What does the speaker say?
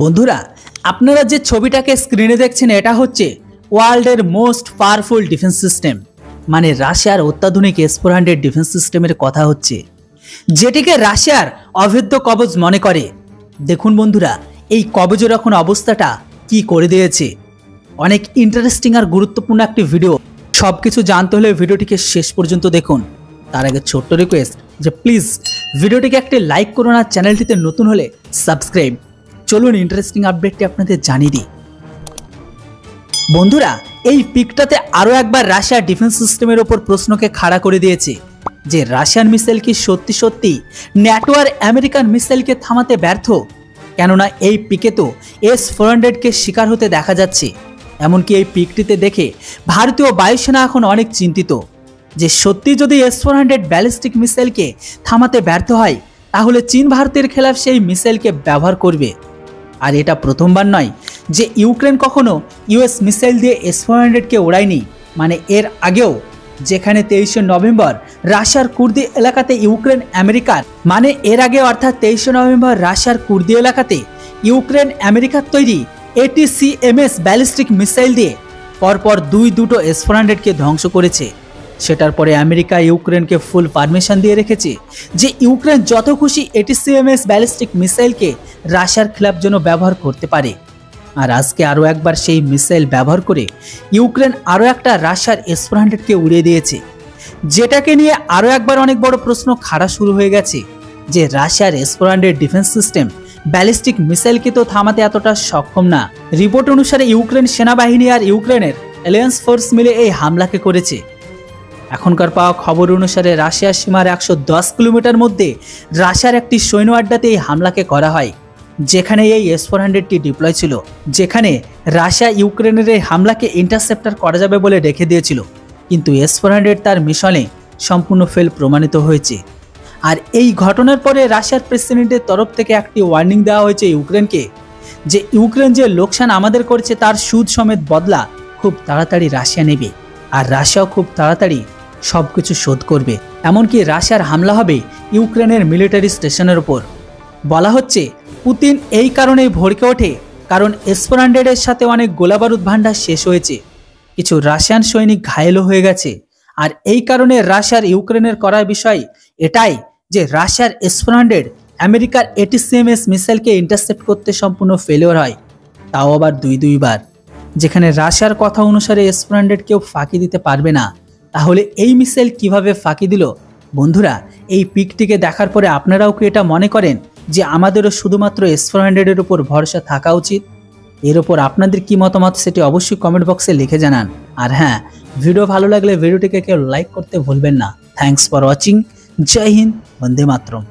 বন্ধুরা, আপনারা যে ছবিটাকে স্ক্রিনে দেখছেন এটা হচ্ছে ওয়ার্ল্ডের মোস্ট পাওয়ারফুল ডিফেন্স সিস্টেম, মানে রাশিয়ার অত্যাধুনিক S-400 ডিফেন্স সিস্টেমের কথা হচ্ছে, যেটিকে রাশিয়ার অভেদ্য কবচ মনে করে। দেখুন বন্ধুরা, এই কবজের এখন অবস্থাটা কি করে দিয়েছে। অনেক ইন্টারেস্টিং আর গুরুত্বপূর্ণ একটি ভিডিও। সবকিছু জানতে হলে ভিডিওটিকে শেষ পর্যন্ত দেখুন। তার আগে ছোট্ট রিকোয়েস্ট যে প্লিজ ভিডিওটিকে একটি লাইক করুন আর চ্যানেলটিতে নতুন হলে সাবস্ক্রাইব। চলুন ইন্টারেস্টিং আপডেটটি আপনাদের জানিয়ে দিই। বন্ধুরা, এই পিকটাতে আরও একবার রাশিয়ার ডিফেন্স সিস্টেমের ওপর প্রশ্নকে খাড়া করে দিয়েছে যে রাশিয়ান মিসাইল কি সত্যি সত্যি ন্যাটো আর আমেরিকান মিসাইলকে থামাতে ব্যর্থ। কেননা এই পিকে তো S-400কে শিকার হতে দেখা যাচ্ছে। এমনকি এই পিকটিতে দেখে ভারতীয় বায়ুসেনা এখন অনেক চিন্তিত যে সত্যি যদি S-400 ব্যালিস্টিক মিসাইলকে থামাতে ব্যর্থ হয়, তাহলে চীন ভারতের খেলাফ সেই মিসাইলকে ব্যবহার করবে। আর এটা প্রথমবার নয় যে ইউক্রেন কখনো US মিসাইল দিয়ে S-400কে ওড়ায়নি। মানে এর আগেও, যেখানে 23শে নভেম্বর রাশিয়ার কুর্দি এলাকাতে ইউক্রেন আমেরিকার অর্থাৎ 23শে নভেম্বর রাশিয়ার কুর্দি এলাকাতে ইউক্রেন আমেরিকার তৈরি ATACMS ব্যালিস্টিক মিসাইল দিয়ে পরপর দুটো S-400কে ধ্বংস করেছে। সেটার পরে আমেরিকা ইউক্রেনকে ফুল পারমিশন দিয়ে রেখেছে যে ইউক্রেন যত খুশি ATACMS ব্যালিস্টিক মিসাইলকে রাশিয়ার খেলাফ জন্য ব্যবহার করতে পারে। আর আজকে আরও একবার সেই মিসাইল ব্যবহার করে ইউক্রেন আরও একটা রাশিয়ার S-400কে উড়িয়ে দিয়েছে, যেটাকে নিয়ে আরও একবার অনেক বড় প্রশ্ন খাড়া শুরু হয়ে গেছে যে রাশিয়ার S-400 ডিফেন্স সিস্টেম ব্যালিস্টিক মিসাইলকে তো থামাতে এতটা সক্ষম না। রিপোর্ট অনুসারে ইউক্রেন সেনাবাহিনী আর ইউক্রেনের অ্যালিয়েন্স ফোর্স মিলে এই হামলাকে করেছে। এখনকার পাওয়া খবর অনুসারে রাশিয়ার সীমার 110 কিলোমিটার মধ্যে রাশিয়ার একটি সৈন্য আড্ডাতে এই হামলাকে করা হয়, যেখানে এই S-400টি ডিপ্লয় ছিল। যেখানে রাশিয়া ইউক্রেনের এই হামলাকে ইন্টারসেপ্টার করা যাবে বলে রেখে দিয়েছিল, কিন্তু S-400 তার মিশনে সম্পূর্ণ ফেল প্রমাণিত হয়েছে। আর এই ঘটনার পরে রাশিয়ার প্রেসিডেন্টের তরফ থেকে একটি ওয়ার্নিং দেওয়া হয়েছে ইউক্রেনকে যে ইউক্রেন যে লোকসান আমাদের করেছে তার সুদ সমেত বদলা খুব তাড়াতাড়ি রাশিয়া নেবে, আর রাশিয়াও খুব তাড়াতাড়ি সবকিছু শোধ করবে। এমনকি রাশিয়ার হামলা হবে ইউক্রেনের মিলিটারি স্টেশনের ওপর। বলা হচ্ছে পুতিন এই কারণেই ভড়কে ওঠে কারণ S-400 সাথে অনেক গোলাবারুদ ভান্ডার শেষ হয়েছে, কিছু রাশিয়ান সৈনিক ঘায়েলও হয়ে গেছে। আর এই কারণে রাশিয়ার ইউক্রেনের করার বিষয় এটাই যে রাশিয়ার S-400 আমেরিকার ATACMS মিসাইলকে ইন্টারসেপ্ট করতে সম্পূর্ণ ফেলিওর হয়, তাও আবার দুইবার। যেখানে রাশিয়ার কথা অনুসারে S-400 কেউ ফাঁকি দিতে পারবে না, তাহলে এই মিসাইল কিভাবে ফাঁকি দিল? বন্ধুরা, এই পিকটিকে দেখার পরে আপনারাও কি এটা মনে করেন যে আমাদেরও শুধুমাত্র S-400 এর উপর ভরসা থাকা উচিত? এর ওপর আপনাদের কি মতামত সেটি অবশ্যই কমেন্ট বক্সে লিখে জানান। আর হ্যাঁ, ভিডিও ভালো লাগলে ভিডিওটিকে কেউ লাইক করতে ভুলবেন না। Thanks for watching. জয় হিন্দ, বন্দে মাতরম।